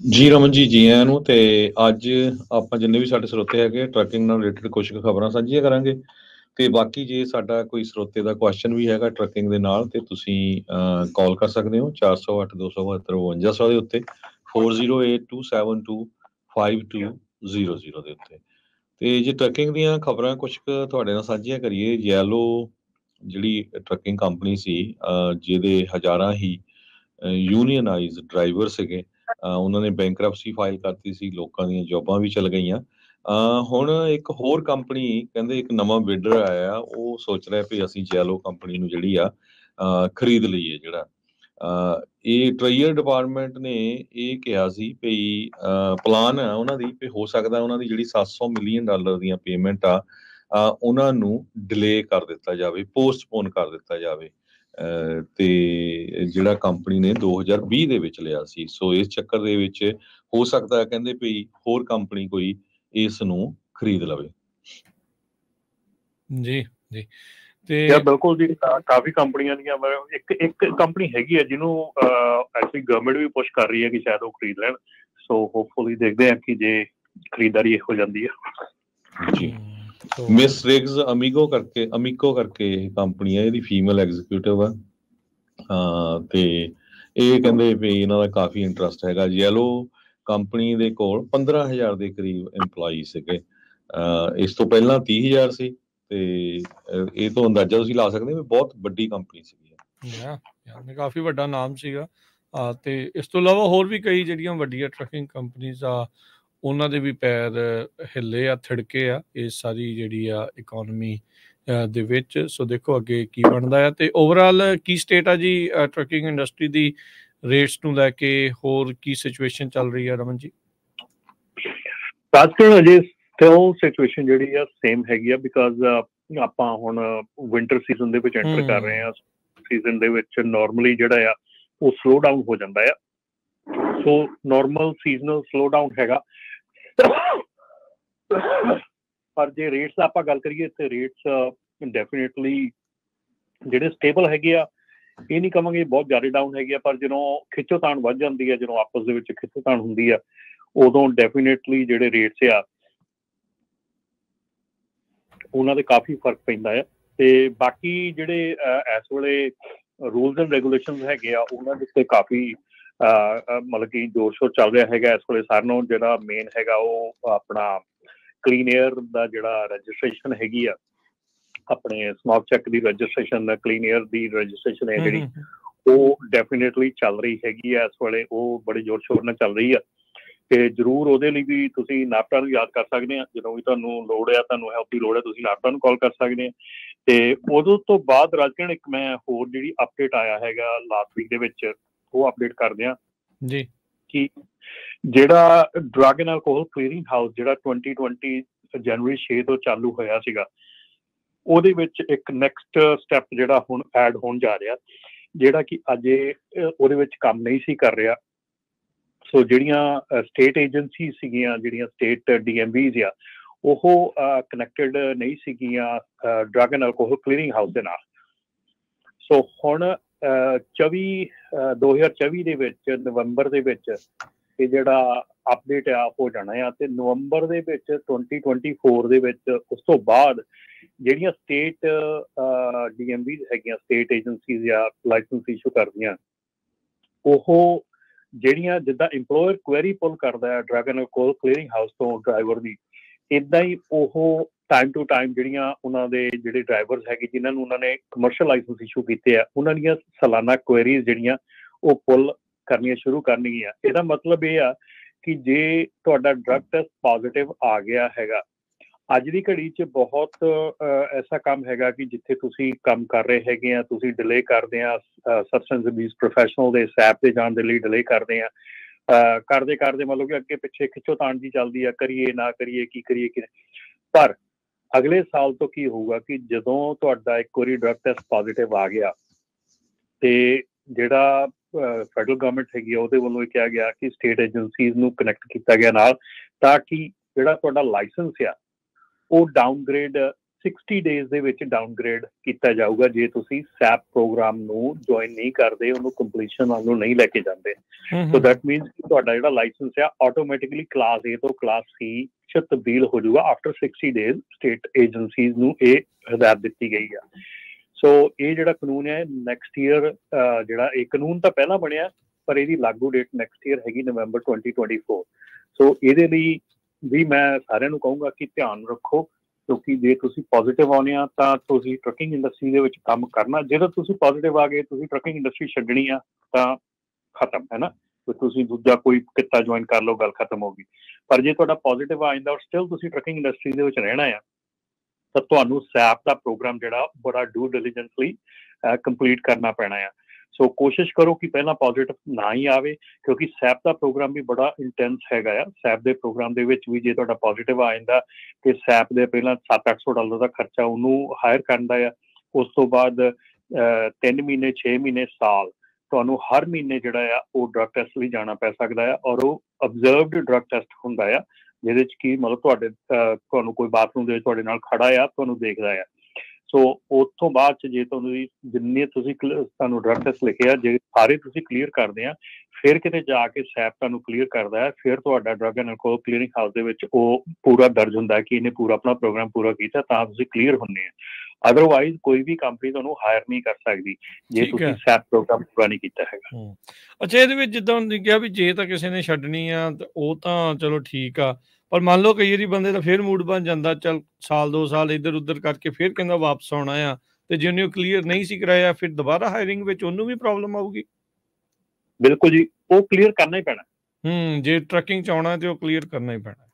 ਜੀ ਰਮਨ ਜੀ, ਜੀ ਆਇਆਂ ਨੂੰ। ਤੇ ਅੱਜ ਆਪਾਂ ਜਿੰਨੇ ਵੀ ਸਾਡੇ ਸਰੋਤੇ ਹੈਗੇ ਟਰੱਕਿੰਗ ਨਾਲ ਰਿਲੇਟਡ ਕੁਝ ਕੁ ਖਬਰਾਂ ਸਾਂਝੀਆਂ ਕਰਾਂਗੇ। ਤੇ ਬਾਕੀ ਜੇ ਸਾਡਾ ਕੋਈ ਸਰੋਤੇ ਦਾ ਕੁਐਸਚਨ ਵੀ ਹੈਗਾ ਟਰੱਕਿੰਗ ਦੇ ਨਾਲ, ਤੇ ਤੁਸੀਂ ਕਾਲ ਕਰ ਸਕਦੇ ਹੋ 408 272 5200 ਦੇ ਉੱਤੇ 4082725200 ਦੇ ਉੱਤੇ। ਤੇ ਜੇ ਟਰੱਕਿੰਗ ਦੀਆਂ ਖਬਰਾਂ ਕੁਝ ਕੁ ਤੁਹਾਡੇ ਨਾਲ ਸਾਂਝੀਆਂ ਕਰੀਏ, ਯੈਲੋ ਜਿਹੜੀ ਟਰੱਕਿੰਗ ਕੰਪਨੀ ਸੀ, ਜਿਹਦੇ ਹਜ਼ਾਰਾਂ ਹੀ ਯੂਨੀਅਨਾਈਜ਼ ਡਰਾਈਵਰ ਸੀਗੇ, ਉਹਨਾਂ ਨੇ ਬੈਂਕਰਪਸੀ ਫਾਈਲ ਕਰਤੀ ਸੀ, ਲੋਕਾਂ ਦੀਆਂ ਜੌਬਾਂ ਵੀ ਚਲ ਗਈਆਂ। ਹੁਣ ਇੱਕ ਹੋਰ ਕੰਪਨੀ ਕਹਿੰਦੇ ਇੱਕ ਨਵਾਂ ਬਿਡਰ ਆਇਆ, ਉਹ ਸੋਚ ਰਿਹਾ ਵੀ ਅਸੀਂ ਜੈਲੋ ਕੰਪਨੀ ਨੂੰ ਜਿਹੜੀ ਆ ਖਰੀਦ ਲਈਏ। ਜਿਹੜਾ ਇਹ ਟ੍ਰੇਜਰੀ ਡਿਪਾਰਟਮੈਂਟ ਨੇ ਇਹ ਕਿਹਾ ਸੀ ਵੀ ਪਲਾਨ ਆ ਉਹਨਾਂ ਦੀ ਵੀ ਹੋ ਸਕਦਾ ਉਹਨਾਂ ਦੀ ਜਿਹੜੀ $700 ਮਿਲੀਅਨ ਦੀਆਂ ਪੇਮੈਂਟ ਆ ਉਹਨਾਂ ਨੂੰ ਡਿਲੇ ਕਰ ਦਿੱਤਾ ਜਾਵੇ, ਪੋਸਟਪੋਨ ਕਰ ਦਿੱਤਾ ਜਾਵੇ। ਤੇ ਜਿਹੜਾ ਕੰਪਨੀ ਨੇ 2020 ਦੇ ਵਿੱਚ ਲਿਆ ਸੀ। ਸੋ ਇਸ ਚੱਕਰ ਦੇ ਵਿੱਚ ਹੋ ਸਕਦਾ ਕਹਿੰਦੇ ਵੀ ਹੋਰ ਕੰਪਨੀ ਕੋਈ ਇਸ ਨੂੰ ਖਰੀਦ ਲਵੇ। ਜੀ ਜੀ ਤੇ ਬਿਲਕੁਲ ਜੀ, ਕਾਫੀ ਕੰਪਨੀਆਂ ਦੀਆਂ ਇੱਕ ਕੰਪਨੀ ਹੈਗੀ ਹੈ ਜਿਹਨੂੰ ਐਕਚੁਅਲੀ ਗਵਰਨਮੈਂਟ ਵੀ ਪੁਸ਼ ਕਰ ਰਹੀ ਹੈ ਕਿ ਸ਼ਾਇਦ ਉਹ ਖਰੀਦ ਲੈਣ। ਸੋ ਹੋਪਫੁਲੀ ਦੇਖਦੇ ਹਾਂ ਕਿ ਜੇ ਖਰੀਦਦਾਰੀ ਹੋ ਜਾਂਦੀ ਹੈ। ਜੀ ਮਿਸ ਰਿਗਜ਼ ਅਮੀਕੋ ਕਰਕੇ ਕੰਪਨੀ ਹੈ, ਇਹਦੀ ਫੀਮੇਲ ਐਗਜ਼ੀਕਿਊਟਿਵ ਆ। ਤੇ ਇਹ ਕਹਿੰਦੇ ਵੀ ਇਹਨਾਂ ਦਾ ਕਾਫੀ ਇੰਟਰਸਟ ਹੈਗਾ। ਯੈਲੋ ਕੰਪਨੀ ਦੇ ਕੋਲ 15,000 ਦੇ ਕਰੀਬ EMPLOYEE ਸੀਗੇ। ਇਸ ਤੋਂ ਪਹਿਲਾਂ 30,000 ਸੀ। ਤੇ ਇਹ ਤੋਂ ਅੰਦਾਜ਼ਾ ਤੁਸੀਂ ਲਾ ਸਕਦੇ ਹੋ ਵੀ ਬਹੁਤ ਵੱਡੀ ਕੰਪਨੀ ਸੀਗੀ। ਕਾਫੀ ਵੱਡਾ ਨਾਮ ਸੀਗਾ। ਤੇ ਇਸ ਤੋਂ ਇਲਾਵਾ ਹੋਰ ਵੀ ਕਈ ਜਿਹੜੀਆਂ ਵੱਡੀਆਂ ਟਰੱਕਿੰਗ ਕੰਪਨੀਜ਼ ਆ ਉਹਨਾਂ ਦੇ ਵੀ ਪੈਰ ਹਿੱਲੇ ਆ, ਥਿੜਕੇ ਆ ਇਸ ਸਾਰੀ ਜਿਹੜੀ ਆ ਇਕੋਨਮੀ ਦੇ ਵਿੱਚ। ਸੋ ਦੇਖੋ ਅੱਗੇ ਕੀ ਬਣਦਾ ਆ। ਤੇ ਓਵਰਆਲ ਕੀ ਸਟੇਟ ਆ ਜੀ ਟਰੱਕਿੰਗ ਇੰਡਸਟਰੀ ਦੀ ਰੇਟਸ ਨੂੰ ਲੈ ਕੇ? ਹੋਰ ਕੀ ਸਿਚੁਏਸ਼ਨ ਚੱਲ ਰਹੀ ਆ ਰਮਨ ਜੀ? ਰਾਜਕਰਨ ਅਜੇ ਸਟਿਲ ਸਿਚੁਏਸ਼ਨ ਜਿਹੜੀ ਆ ਸੇਮ ਹੈਗੀ ਆ, ਬਿਕਾਜ਼ ਆਪਾਂ ਹੁਣ ਵਿੰਟਰ ਸੀਜ਼ਨ ਦੇ ਵਿੱਚ ਐਂਟਰ ਕਰ ਰਹੇ ਹਾਂ। ਸੀਜ਼ਨ ਦੇ ਵਿੱਚ ਨਾਰਮਲੀ ਜਿਹੜਾ ਆ ਉਹ ਸਲੋ ਡਾਊਨ ਹੋ ਜਾਂਦਾ ਆ। ਸੋ ਨਾਰਮਲ ਸੀਜ਼ਨਲ ਸਲੋ ਡਾਊਨ ਹੈਗਾ। ਪਰ ਜੇ ਰੇਟਸ ਆਪਾਂ ਗੱਲ ਕਰੀਏ ਤੇ ਰੇਟਸ ਡੈਫੀਨੇਟਲੀ ਜਿਹੜੇ ਸਟੇਬਲ ਹੈਗੇ ਆ। ਇਹ ਨਹੀਂ ਕਹਾਂਗੇ ਬਹੁਤ ਜ਼ਿਆਦਾ ਡਾਊਨ ਹੈਗੇ ਆ, ਪਰ ਜਦੋਂ ਖਿੱਚੋਤਾਣ ਵੱਧ ਜਾਂਦੀ ਹੈ, ਜਦੋਂ ਆਪਸ ਦੇ ਵਿੱਚ ਖਿੱਚੋਤਾਣ ਹੁੰਦੀ ਆ, ਉਦੋਂ ਡੈਫੀਨੇਟਲੀ ਜਿਹੜੇ ਰੇਟਸ ਆ ਉਹਨਾਂ ਦੇ ਕਾਫੀ ਫਰਕ ਪੈਂਦਾ ਆ। ਤੇ ਬਾਕੀ ਜਿਹੜੇ ਇਸ ਵੇਲੇ ਰੂਲਸ ਐਂਡ ਰੈਗੂਲੇਸ਼ਨ ਹੈਗੇ ਆ ਉਹਨਾਂ ਦੇ ਉੱਤੇ ਕਾਫੀ ਮਤਲਬ ਕਿ ਜ਼ੋਰ ਸ਼ੋਰ ਚੱਲ ਰਿਹਾ ਹੈਗਾ ਇਸ ਵੇਲੇ। ਸਾਰਿਆਂ ਨਾਲੋਂ ਜਿਹੜਾ ਮੇਨ ਹੈਗਾ ਉਹ ਆਪਣਾ ਕਲੀਨ ਏਅਰ ਦਾ ਜਿਹੜਾ ਰਜਿਸਟ੍ਰੇਸ਼ਨ ਹੈਗੀ ਆ, ਆਪਣੇ ਸਮੋਕ ਚੈੱਕ ਦੀ ਰਜਿਸਟ੍ਰੇਸ਼ਨ, ਕਲੀਨ ਏਅਰ ਦੀ ਰਜਿਸਟ੍ਰੇਸ਼ਨ ਹੈ ਜਿਹੜੀ, ਉਹ ਡੈਫੀਨੇਟਲੀ ਚੱਲ ਰਹੀ ਹੈਗੀ ਆ ਇਸ ਵੇਲੇ। ਉਹ ਬੜੇ ਜ਼ੋਰ ਸ਼ੋਰ ਨਾਲ ਚੱਲ ਰਹੀ ਆ। ਤੇ ਜ਼ਰੂਰ ਉਹਦੇ ਲਈ ਵੀ ਤੁਸੀਂ ਨਾਪਟਾ ਨੂੰ ਯਾਦ ਕਰ ਸਕਦੇ ਆ। ਜਦੋਂ ਵੀ ਤੁਹਾਨੂੰ ਲੋੜ ਆ, ਤੁਹਾਨੂੰ ਹੈਲਪ ਦੀ ਲੋੜ ਹੈ, ਤੁਸੀਂ ਨਾਪਟਾ ਨੂੰ ਕਾਲ ਕਰ ਸਕਦੇ ਆ। ਤੇ ਉਦੋਂ ਤੋਂ ਬਾਅਦ ਰਾਜਕਰਨ ਇੱਕ ਮੈਂ ਹੋਰ ਜਿਹੜੀ ਅਪਡੇਟ ਆਇਆ ਹੈਗਾ ਲਾਸਟ ਵੀਕ ਦੇ ਵਿੱਚ, ਉਹ ਅਪਡੇਟ ਕਰਦੇ ਆ ਜੀ ਕਿ ਜਿਹੜਾ drug and alcohol clearing house ਜਿਹੜਾ 2020 ਜਨਵਰੀ 6 ਤੋਂ ਚਾਲੂ ਹੋਇਆ ਸੀਗਾ, ਉਹਦੇ ਵਿੱਚ ਇੱਕ ਨੈਕਸਟ ਸਟੈਪ ਜਿਹੜਾ ਹੁਣ ਐਡ ਹੋਣ ਜਾ ਰਿਹਾ, ਜਿਹੜਾ ਕਿ ਅਜੇ ਉਹਦੇ ਵਿੱਚ ਕੰਮ ਨਹੀਂ ਸੀ ਕਰ ਰਿਹਾ। ਸੋ ਜਿਹੜੀਆਂ ਸਟੇਟ ਏਜੰਸੀ ਸੀਗੀਆਂ, ਜਿਹੜੀਆਂ ਸਟੇਟ DMVs ਆ, ਉਹ ਕਨੈਕਟਡ ਨਹੀਂ ਸੀਗੀਆਂ drug and alcohol clearing house ਦੇ ਨਾਲ। ਸੋ ਹੁਣ 2024 ਦੇ ਵਿੱਚ ਨਵੰਬਰ ਦੇ ਵਿੱਚ ਇਹ ਜਿਹੜਾ ਅਪਡੇਟ ਆ ਹੋ ਜਾਣਾ ਆ। ਤੇ ਨਵੰਬਰ ਦੇ ਵਿੱਚ 2024 ਦੇ ਵਿੱਚ ਉਸ ਤੋਂ ਬਾਅਦ ਜਿਹੜੀਆਂ ਸਟੇਟ DMVs ਹੈਗੀਆਂ, ਸਟੇਟ ਏਜੰਸੀਜ਼ ਜਾਂ ਲਾਇਸੈਂਸ ਇਸ਼ੂ ਕਰਦੀਆਂ, ਉਹ ਜਿਹੜੀਆਂ ਜਿੱਦਾਂ ਇੰਪਲੋਇਰ ਕੁਐਰੀ ਪੁੱਲ ਕਰਦਾ ਹੈ drug and alcohol clearing house ਤੋਂ ਡਰਾਈਵਰ ਦੀ, ਇੱਦਾਂ ਹੀ ਉਹ ਟਾਈਮ ਟੂ ਟਾਈਮ ਜਿਹੜੀਆਂ ਉਹਨਾਂ ਦੇ ਜਿਹੜੇ ਡਰਾਈਵਰਸ ਹੈਗੇ ਜਿਨ੍ਹਾਂ ਨੂੰ ਉਹਨਾਂ ਨੇ ਕਮਰਸ਼ੀਅਲ ਲਾਇਸੈਂਸ ਇਸ਼ੂ ਕੀਤੇ ਆ, ਉਹਨਾਂ ਦੀਆਂ ਸਾਲਾਨਾ ਕੁਐਰੀਜ਼ ਜਿਹੜੀਆਂ ਉਹ ਪੁੱਲ ਕਰਨੀਆਂ ਸ਼ੁਰੂ ਕਰਨਗੀਆਂ। ਇਹਦਾ ਮਤਲਬ ਇਹ ਆ ਕਿ ਜੇ ਤੁਹਾਡਾ ਡਰੱਗ ਟੈਸਟ ਪੋਜ਼ੀਟਿਵ ਆ ਗਿਆ ਹੈਗਾ, ਅੱਜ ਦੀ ਘੜੀ 'ਚ ਬਹੁਤ ਐਸਾ ਕੰਮ ਹੈਗਾ ਕਿ ਜਿੱਥੇ ਤੁਸੀਂ ਕੰਮ ਕਰ ਰਹੇ ਹੈਗੇ ਆ, ਤੁਸੀਂ ਡਿਲੇ ਕਰਦੇ ਆ ਸਬਸਟੈਂਸ ਅਬਿਊਜ਼ ਪ੍ਰੋਫੈਸ਼ਨਲ ਦੇ ਸੈਪ 'ਤੇ ਜਾਣ ਦੇ ਲਈ ਡਿਲੇ ਕਰਦੇ ਆ। ਕਰਦੇ ਮਤਲਬ ਕਿ ਅੱਗੇ ਪਿੱਛੇ ਖਿੱਚੋਤਾਣ ਜੀ ਚੱਲਦੀ ਆ, ਕਰੀਏ ਨਾ ਕਰੀਏ, ਕੀ ਕਰੀਏ ਕਿ। ਪਰ ਅਗਲੇ ਸਾਲ ਤੋਂ ਕੀ ਹੋਊਗਾ ਕਿ ਜਦੋਂ ਤੁਹਾਡਾ ਇੱਕ ਵਾਰੀ ਡਰੱਗ ਟੈਸਟ ਪੋਜ਼ੀਟਿਵ ਆ ਗਿਆ ਤੇ ਜਿਹੜਾ ਫੈਡਰਲ ਗਵਰਨਮੈਂਟ ਹੈਗੀ ਆ ਉਹਦੇ ਵੱਲੋਂ ਇਹ ਕਿਹਾ ਗਿਆ ਕਿ ਸਟੇਟ ਏਜੰਸੀਜ਼ ਨੂੰ ਕਨੈਕਟ ਕੀਤਾ ਗਿਆ ਨਾਲ, ਤਾਂ ਕਿ ਜਿਹੜਾ ਤੁਹਾਡਾ ਲਾਇਸੈਂਸ ਆ ਉਹ ਡਾਊਨਗ੍ਰੇਡ 60 ਡੇਜ਼ ਦੇ ਵਿੱਚ ਡਾਊਨਗ੍ਰੇਡ ਕੀਤਾ ਜਾਊਗਾ ਜੇ ਤੁਸੀਂ ਸੈਪ ਪ੍ਰੋਗਰਾਮ ਨੂੰ ਜੁਆਇਨ ਨਹੀਂ ਕਰਦੇ, ਉਹਨੂੰ ਕੰਪਲੀਸ਼ਨ ਵੱਲ ਨੂੰ ਨਹੀਂ ਲੈ ਕੇ ਜਾਂਦੇ। ਸੋ ਦੈਟ ਮੀਨਸ ਕਿ ਤੁਹਾਡਾ ਜਿਹੜਾ ਲਾਇਸੈਂਸ ਆ ਆਟੋਮੈਟਿਕਲੀ ਕਲਾਸ A ਤੋਂ ਕਲਾਸ C 'ਚ ਤਬਦੀਲ ਹੋ ਜਾਊਗਾ ਆਫਟਰ 60 ਡੇਜ਼। ਸਟੇਟ ਏਜੰਸੀਜ਼ ਨੂੰ ਇਹ ਹਦਾਇਤ ਦਿੱਤੀ ਗਈ ਆ। ਸੋ ਇਹ ਜਿਹੜਾ ਕਾਨੂੰਨ ਹੈ ਨੈਕਸਟ ਈਅਰ, ਜਿਹੜਾ ਇਹ ਕਾਨੂੰਨ ਤਾਂ ਪਹਿਲਾਂ ਬਣਿਆ ਪਰ ਇਹਦੀ ਲਾਗੂ ਡੇਟ ਨੈਕਸਟ ਈਅਰ ਹੈਗੀ ਨਵੰਬਰ 2024। ਸੋ ਇਹਦੇ ਲਈ ਵੀ ਮੈਂ ਸਾਰਿਆਂ ਨੂੰ ਕਹੂੰਗਾ ਕਿ ਧਿਆਨ ਰੱਖੋ, ਕਿਉਂਕਿ ਜੇ ਤੁਸੀਂ ਪੋਜ਼ੀਟਿਵ ਆਉਂਦੇ ਆ ਤਾਂ ਤੁਸੀਂ ਟਰੱਕਿੰਗ ਇੰਡਸਟਰੀ ਦੇ ਵਿੱਚ ਕੰਮ ਕਰਨਾ। ਜਦੋਂ ਤੁਸੀਂ ਪੋਜ਼ੀਟਿਵ ਆ ਗਏ, ਤੁਸੀਂ ਟਰੱਕਿੰਗ ਇੰਡਸਟਰੀ ਛੱਡਣੀ ਆ ਤਾਂ ਖਤਮ, ਹੈ ਨਾ। ਤੁਸੀਂ ਦੂਜਾ ਕੋਈ ਕਿੱਤਾ ਜੁਆਇਨ ਕਰ ਲਓ, ਗੱਲ ਖਤਮ ਹੋ ਗਈ। ਪਰ ਜੇ ਤੁਹਾਡਾ ਪੋਜ਼ੀਟਿਵ ਆ ਜਾਂਦਾ ਔਰ ਸਟਿਲ ਤੁਸੀਂ ਟਰੱਕਿੰਗ ਇੰਡਸਟਰੀ ਦੇ ਵਿੱਚ ਰਹਿਣਾ ਆ ਤਾਂ ਤੁਹਾਨੂੰ ਸੈਪ ਦਾ ਪ੍ਰੋਗਰਾਮ ਜਿਹੜਾ ਬੜਾ ਡਿਊ ਡਿਲੀਜੈਂਸਲੀ ਕੰਪਲੀਟ ਕਰਨਾ ਪੈਣਾ ਆ। ਸੋ ਕੋਸ਼ਿਸ਼ ਕਰੋ ਕਿ ਪਹਿਲਾਂ ਪੋਜ਼ੀਟਿਵ ਨਾ ਹੀ ਆਵੇ, ਕਿਉਂਕਿ ਸੈਪ ਦਾ ਪ੍ਰੋਗਰਾਮ ਵੀ ਬੜਾ ਇੰਟੈਂਸ ਹੈਗਾ ਆ। ਸੈਪ ਦੇ ਪ੍ਰੋਗਰਾਮ ਦੇ ਵਿੱਚ ਵੀ ਜੇ ਤੁਹਾਡਾ ਪੋਜ਼ੀਟਿਵ ਆ ਜਾਂਦਾ ਕਿ ਸੈਪ ਦੇ ਪਹਿਲਾਂ $700-800 ਦਾ ਖਰਚਾ ਉਹਨੂੰ ਹਾਇਰ ਕਰਨ ਦਾ ਆ। ਉਸ ਤੋਂ ਬਾਅਦ 3 ਮਹੀਨੇ, 6 ਮਹੀਨੇ, ਸਾਲ ਤੁਹਾਨੂੰ ਹਰ ਮਹੀਨੇ ਜਿਹੜਾ ਆ ਉਹ ਡਰੱਗ ਟੈਸਟ ਲਈ ਜਾਣਾ ਪੈ ਸਕਦਾ ਆ। ਔਰ ਉਹ ਅਬਜ਼ਰਵਡ ਡਰੱਗ ਟੈਸਟ ਹੁੰਦਾ ਆ, ਜਿਹਦੇ 'ਚ ਕੀ ਮਤਲਬ ਤੁਹਾਨੂੰ ਕੋਈ ਬਾਥਰੂਮ ਦੇ ਵਿੱਚ ਤੁਹਾਡੇ ਨਾਲ ਖੜਾ ਆ, ਤੁਹਾਨੂੰ ਦੇਖਦਾ ਆ। ਸੋ ਉੱਥੋਂ ਬਾਅਦ 'ਚ ਜੇ ਜਿੰਨੇ ਤੁਹਾਨੂੰ ਡਰੱਗ ਟੈਸਟ ਲਿਖੇ ਆ, ਜੇ ਸਾਰੇ ਤੁਸੀਂ ਕਲੀਅਰ ਕਰਦੇ ਆ, ਫਿਰ ਕਿਤੇ ਜਾ ਕੇ ਸੈਪ ਤੁਹਾਨੂੰ ਕਲੀਅਰ ਕਰਦਾ ਹੈ। ਫਿਰ ਤੁਹਾਡਾ drug and alcohol clearing house ਦੇ ਵਿੱਚ ਉਹ ਪੂਰਾ ਦਰਜ ਹੁੰਦਾ ਕਿ ਇਹਨੇ ਪੂਰਾ ਆਪਣਾ ਪ੍ਰੋਗਰਾਮ ਪੂਰਾ ਕੀਤਾ, ਤਾਂ ਤੁਸੀਂ ਕਲੀਅਰ ਹੁੰਦੇ ਆ। ਅਦਰਵਾਈਜ਼ ਕੋਈ ਵੀ ਕੰਪਨੀ ਤੁਹਾਨੂੰ ਹਾਇਰ ਨਹੀਂ ਕਰ ਸਕਦੀ ਜੇ ਤੁਸੀਂ ਸੈਪ ਪ੍ਰੋਗਰਾਮ ਪੂਰਾ ਨਹੀਂ ਕੀਤਾ ਹੈਗਾ। ਅੱਛਾ, ਇਹਦੇ ਵਿੱਚ ਜਿੱਦਾਂ ਤੁਸੀਂ ਕਿਹਾ ਵੀ ਜੇ ਤਾਂ ਕਿਸੇ ਨੇ ਛੱਡਣੀ ਆ ਤਾਂ ਉਹ ਤਾਂ ਚਲੋ ਠੀਕ ਆ, ਪਰ ਮੰਨ ਲਓ ਕਈ ਵਾਰੀ ਬੰਦੇ ਦਾ ਫਿਰ ਮੂਡ ਬਣ ਜਾਂਦਾ, ਚੱਲ ਸਾਲ 2 ਸਾਲ ਇੱਧਰ ਉੱਧਰ ਕਰਕੇ ਫਿਰ ਕਹਿੰਦਾ ਵਾਪਸ ਆਉਣਾ ਆ, ਤੇ ਜੇ ਉਹਨੇ ਕਲੀਅਰ ਨਹੀਂ ਸੀ ਕਰਾਇਆ ਫਿਰ ਦੁਬਾਰਾ ਹਾਇਰਿੰਗ ਵਿੱਚ ਉਹਨੂੰ ਵੀ ਪ੍ਰੋਬਲਮ ਆਊਗੀ। ਬਿਲਕੁਲ ਜੀ, ਉਹ ਕਲੀਅਰ ਕਰਨਾ ਹੀ ਪੈਣਾ। ਜੇ ਟਰੱਕਿੰਗ 'ਚ ਆਉਣਾ ਤੇ ਉਹ ਕਲੀਅਰ ਕਰਨਾ ਹੀ ਪੈਣਾ।